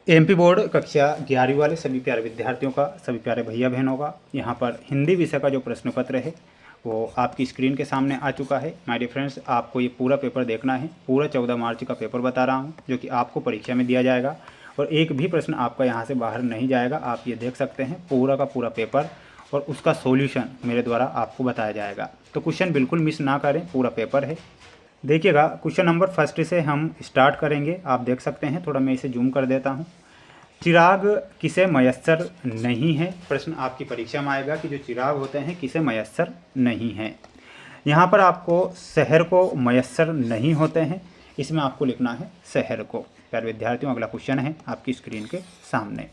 MP board कक्षा 11वीं वाले सभी प्यारे विद्यार्थियों का, सभी प्यारे भैया बहनों का, यहाँ पर हिंदी विषय का जो प्रश्न पत्र है वो आपकी स्क्रीन के सामने आ चुका है। माय डियर फ्रेंड्स, आपको ये पूरा पेपर देखना है। पूरा 14 मार्च का पेपर बता रहा हूँ जो कि आपको परीक्षा में दिया जाएगा और एक भी प्रश्न आपका यहाँ से बाहर नहीं जाएगा। आप ये देख सकते हैं पूरा का पूरा पेपर और उसका सॉल्यूशन मेरे द्वारा आपको बताया जाएगा। तो क्वेश्चन बिल्कुल मिस ना करें, पूरा पेपर है। देखिएगा, क्वेश्चन नंबर फर्स्ट से हम स्टार्ट करेंगे। आप देख सकते हैं, थोड़ा मैं इसे जूम कर देता हूँ। चिराग किसे मयस्सर नहीं है? प्रश्न आपकी परीक्षा में आएगा कि जो चिराग होते हैं किसे मयस्सर नहीं है। यहाँ पर आपको शहर को मयस्सर नहीं होते हैं, इसमें आपको लिखना है शहर को। प्यारे विद्यार्थियों, अगला क्वेश्चन है आपकी स्क्रीन के सामने।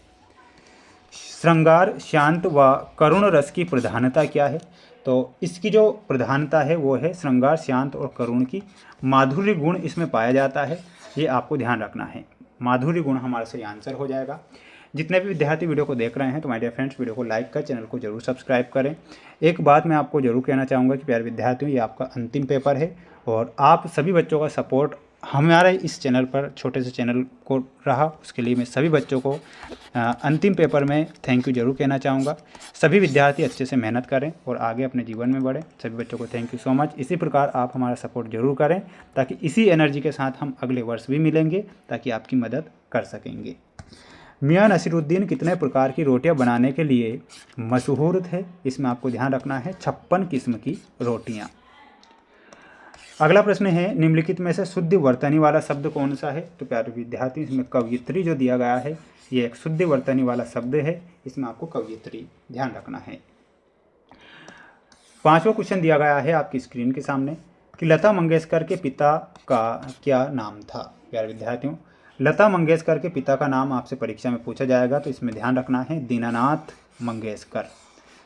श्रृंगार, शांत व करुण रस की प्रधानता क्या है? तो इसकी जो प्रधानता है वो है श्रृंगार, शांत और करुण की माधुर्य गुण इसमें पाया जाता है। ये आपको ध्यान रखना है, माधुर्य गुण हमारा सही आंसर हो जाएगा। जितने भी विद्यार्थी वीडियो को देख रहे हैं तो माय डियर फ्रेंड्स, वीडियो को लाइक कर चैनल को जरूर सब्सक्राइब करें। एक बात मैं आपको जरूर कहना चाहूँगा कि प्यारे विद्यार्थियों, ये आपका अंतिम पेपर है और आप सभी बच्चों का सपोर्ट हमारे इस चैनल पर, छोटे से चैनल को रहा, उसके लिए मैं सभी बच्चों को अंतिम पेपर में थैंक यू जरूर कहना चाहूँगा। सभी विद्यार्थी अच्छे से मेहनत करें और आगे अपने जीवन में बढ़ें। सभी बच्चों को थैंक यू सो मच। इसी प्रकार आप हमारा सपोर्ट जरूर करें ताकि इसी एनर्जी के साथ हम अगले वर्ष भी मिलेंगे ताकि आपकी मदद कर सकेंगे। मियाँ नसीरुद्दीन कितने प्रकार की रोटियां बनाने के लिए मशहूर थे? इसमें आपको ध्यान रखना है 56 किस्म की रोटियां। अगला प्रश्न है, निम्नलिखित में से शुद्ध वर्तनी वाला शब्द कौन सा है? तो प्यारे विद्यार्थी, इसमें कवयित्री जो दिया गया है ये एक शुद्ध वर्तनी वाला शब्द है, इसमें आपको कवयित्री ध्यान रखना है। पांचवा क्वेश्चन दिया गया है आपकी स्क्रीन के सामने कि लता मंगेशकर के पिता का क्या नाम था? प्यारे विद्यार्थियों, लता मंगेशकर के पिता का नाम आपसे परीक्षा में पूछा जाएगा, तो इसमें ध्यान रखना है दीनानाथ मंगेशकर।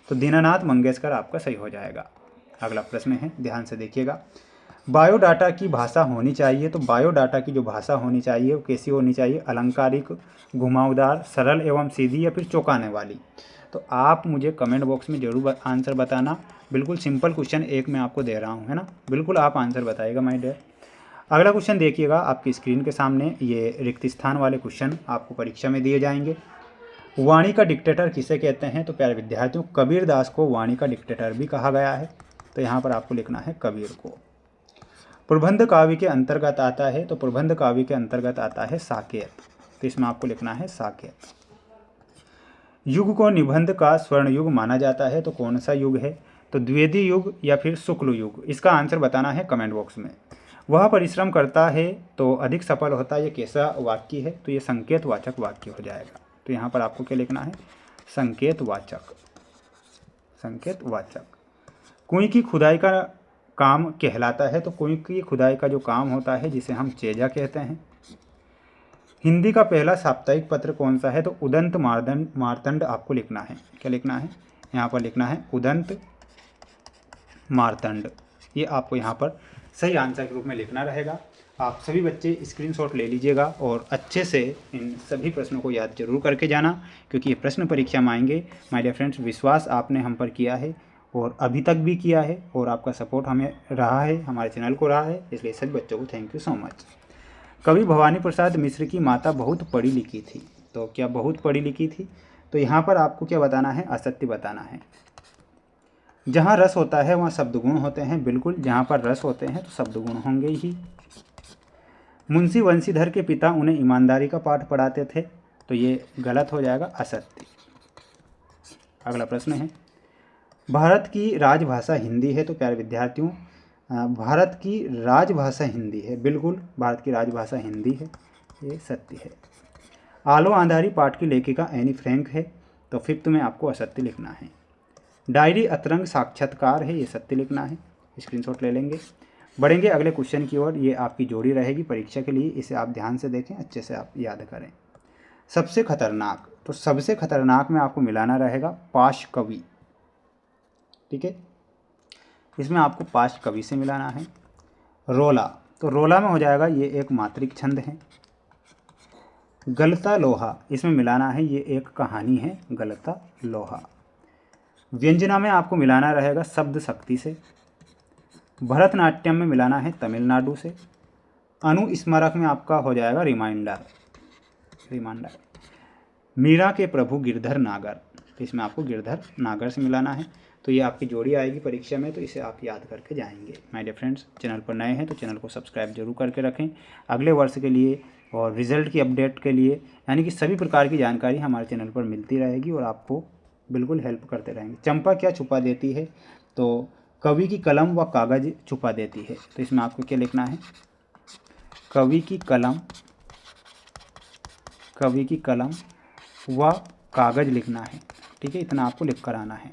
तो दीनानाथ मंगेशकर आपका सही हो जाएगा। अगला प्रश्न है, ध्यान से देखिएगा। बायोडाटा की भाषा होनी चाहिए, तो बायोडाटा की जो भाषा होनी चाहिए वो कैसी होनी चाहिए? अलंकारिक, घुमावदार, सरल एवं सीधी या फिर चौंकाने वाली? तो आप मुझे कमेंट बॉक्स में जरूर आंसर बताना। बिल्कुल सिंपल क्वेश्चन एक मैं आपको दे रहा हूँ, है ना, बिल्कुल आप आंसर बताइएगा माय डियर। अगला क्वेश्चन देखिएगा आपकी स्क्रीन के सामने, ये रिक्त स्थान वाले क्वेश्चन आपको परीक्षा में दिए जाएंगे। वाणी का डिक्टेटर किसे कहते हैं? तो प्यारे विद्यार्थियों, कबीर दास को वाणी का डिक्टेटर भी कहा गया है, तो यहाँ पर आपको लिखना है कबीर को। प्रबंध काव्य के अंतर्गत आता है, तो प्रबंध काव्य के अंतर्गत आता है साकेत, तो इसमें आपको लिखना है साकेत। युग को निबंध का स्वर्ण युग माना जाता है, तो कौन सा युग है? तो द्विवेदी युग या फिर शुक्ल युग? इसका आंसर बताना है कमेंट बॉक्स में। वह परिश्रम करता है तो अधिक सफल होता है, ये कैसा वाक्य है? तो ये संकेत वाचक वाक्य हो जाएगा। तो यहाँ पर आपको क्या लिखना है? संकेत वाचक, संकेत वाचक। कुएं की खुदाई का काम कहलाता है, तो कुएं की खुदाई का जो काम होता है जिसे हम चेजा कहते हैं। हिंदी का पहला साप्ताहिक पत्र कौन सा है? तो उदंत मार्तंड आपको लिखना है। क्या लिखना है? यहाँ पर लिखना है उदंत मार्तंड। ये आपको यहाँ पर सही आंसर के रूप में लिखना रहेगा। आप सभी बच्चे स्क्रीनशॉट ले लीजिएगा और अच्छे से इन सभी प्रश्नों को याद जरूर करके जाना, क्योंकि ये प्रश्न परीक्षा में आएंगे। माय डियर फ्रेंड्स, विश्वास आपने हम पर किया है और अभी तक भी किया है और आपका सपोर्ट हमें रहा है, हमारे चैनल को रहा है, इसलिए सभी बच्चों को थैंक यू सो मच। कवि भवानी प्रसाद मिश्र की माता बहुत पढ़ी लिखी थी, तो क्या बहुत पढ़ी लिखी थी? तो यहाँ पर आपको क्या बताना है? असत्य बताना है। जहाँ रस होता है वहाँ शब्द गुण होते हैं, बिल्कुल जहाँ पर रस होते हैं तो शब्द गुण होंगे ही। मुंशी वंशीधर के पिता उन्हें ईमानदारी का पाठ पढ़ाते थे, तो ये गलत हो जाएगा, असत्य। अगला प्रश्न है, भारत की राजभाषा हिंदी है, तो प्यारे विद्यार्थियों भारत की राजभाषा हिंदी है, बिल्कुल भारत की राजभाषा हिंदी है, ये सत्य है। आलो आंधारी पाठ की लेखिका एनी फ्रैंक है, तो फिफ्थ में आपको असत्य लिखना है। डायरी अतरंग साक्षात्कार है, ये सत्य लिखना है, स्क्रीनशॉट ले लेंगे। बढ़ेंगे अगले क्वेश्चन की ओर, ये आपकी जोड़ी रहेगी परीक्षा के लिए, इसे आप ध्यान से देखें, अच्छे से आप याद करें। सबसे खतरनाक, तो सबसे खतरनाक में आपको मिलाना रहेगा पाश कवि, ठीक है, इसमें आपको पाश कवि से मिलाना है। रोला, तो रोला में हो जाएगा ये एक मात्रिक छंद है। गलता लोहा, इसमें मिलाना है ये एक कहानी है, गलता लोहा। व्यंजना में आपको मिलाना रहेगा शब्द शक्ति से। भरतनाट्यम में मिलाना है तमिलनाडु से। अनुस्मारक में आपका हो जाएगा रिमाइंडर, रिमाइंडर। मीरा के प्रभु गिरधर नागर, तो इसमें आपको गिरधर नागर से मिलाना है। तो ये आपकी जोड़ी आएगी परीक्षा में, तो इसे आप याद करके जाएंगे। माय डियर फ्रेंड्स, चैनल पर नए हैं तो चैनल को सब्सक्राइब जरूर करके रखें। अगले वर्ष के लिए और रिजल्ट की अपडेट के लिए, यानी कि सभी प्रकार की जानकारी हमारे चैनल पर मिलती रहेगी और आपको बिल्कुल हेल्प करते रहेंगे। चंपा क्या छुपा देती है? तो कवि की कलम व कागज़ छुपा देती है। तो इसमें आपको क्या लिखना है? कवि की कलम व कागज़ लिखना है। ठीक है, इतना आपको लिख कर आना है।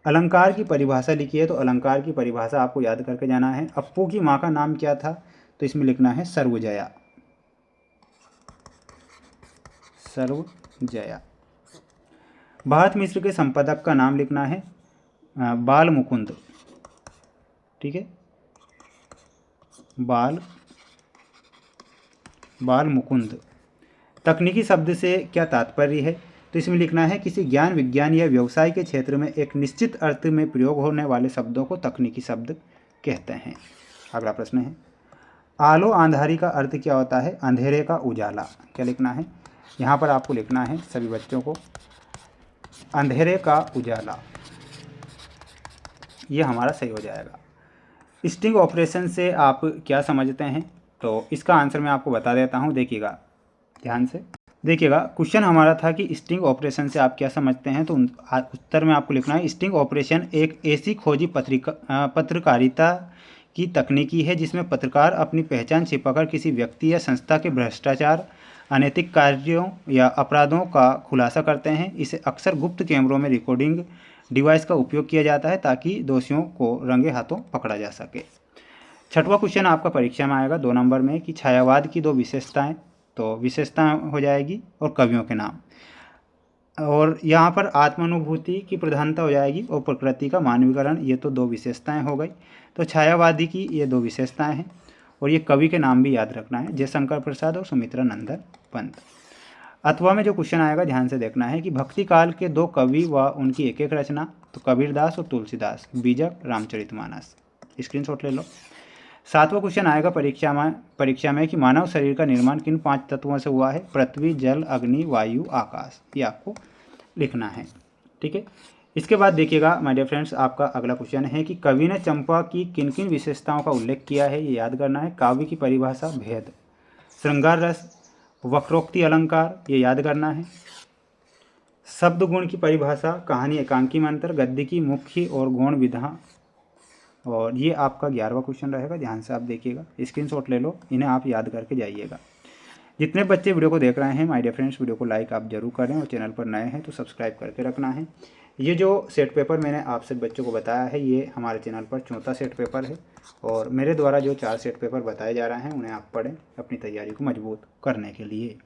अलंकार की परिभाषा लिखी है, तो अलंकार की परिभाषा आपको याद करके जाना है। अप्पू की माँ का नाम क्या था? तो इसमें लिखना है सर्वजया। सर्वजया। भारत मिश्र के संपादक का नाम लिखना है बाल मुकुंद। ठीक है, बाल मुकुंद। तकनीकी शब्द से क्या तात्पर्य है? तो इसमें लिखना है किसी ज्ञान, विज्ञान या व्यवसाय के क्षेत्र में एक निश्चित अर्थ में प्रयोग होने वाले शब्दों को तकनीकी शब्द कहते हैं। अगला प्रश्न है, आलो आंधारी का अर्थ क्या होता है? अंधेरे का उजाला। क्या लिखना है? यहाँ पर आपको लिखना है सभी बच्चों को अंधेरे का उजाला, ये हमारा सही हो जाएगा। स्टिंग ऑपरेशन से आप क्या समझते हैं? तो इसका आंसर मैं आपको बता देता हूँ, देखिएगा ध्यान से देखिएगा। क्वेश्चन हमारा था कि स्टिंग ऑपरेशन से आप क्या समझते हैं, तो उत्तर में आपको लिखना है स्टिंग ऑपरेशन एक ऐसी खोजी पत्रकारिता की तकनीकी है जिसमें पत्रकार अपनी पहचान छिपाकर किसी व्यक्ति या संस्था के भ्रष्टाचार, अनैतिक कार्यों या अपराधों का खुलासा करते हैं। इसे अक्सर गुप्त कैमरों में रिकॉर्डिंग डिवाइस का उपयोग किया जाता है ताकि दोषियों को रंगे हाथों पकड़ा जा सके। छठवां क्वेश्चन आपका परीक्षा में आएगा 2 नंबर में कि छायावाद की 2 विशेषताएं, तो विशेषताएं हो जाएगी और कवियों के नाम, और यहाँ पर आत्मानुभूति की प्रधानता हो जाएगी और प्रकृति का मानवीकरण, ये तो 2 विशेषताएं हो गई। तो छायावादी की ये 2 विशेषताएं हैं और ये कवि के नाम भी याद रखना है, जयशंकर प्रसाद और सुमित्रा नंदन पंत। अथवा में जो क्वेश्चन आएगा ध्यान से देखना है कि भक्ति काल के 2 कवि व उनकी एक एक रचना, तो कबीरदास और तुलसीदास, बीजक, रामचरितमानस। स्क्रीनशॉट ले लो। 7वां क्वेश्चन आएगा परीक्षा में कि मानव शरीर का निर्माण किन 5 तत्वों से हुआ है? पृथ्वी, जल, अग्नि, वायु, आकाश, ये आपको लिखना है। ठीक है, इसके बाद देखिएगा माय डियर फ्रेंड्स, आपका अगला क्वेश्चन है कि कवि ने चंपा की किन किन विशेषताओं का उल्लेख किया है, ये याद करना है। काव्य की परिभाषा भेद, श्रृंगार रस, वक्रोक्ति अलंकार, ये याद करना है। शब्द गुण की परिभाषा कहानी, एकांकी मंत्र, गद्य की मुख्य और गौण विधा, और ये आपका 11वां क्वेश्चन रहेगा। ध्यान से आप देखिएगा, स्क्रीनशॉट ले लो, इन्हें आप याद करके जाइएगा। जितने बच्चे वीडियो को देख रहे हैं माय डियर फ्रेंड्स, वीडियो को लाइक आप जरूर करें और चैनल पर नए हैं तो सब्सक्राइब करके रखना है। ये जो सेट पेपर मैंने आप सब बच्चों को बताया है, ये हमारे चैनल पर 4था सेट पेपर है और मेरे द्वारा जो 4 सेट पेपर बताए जा रहे हैं उन्हें आप पढ़ें अपनी तैयारी को मजबूत करने के लिए।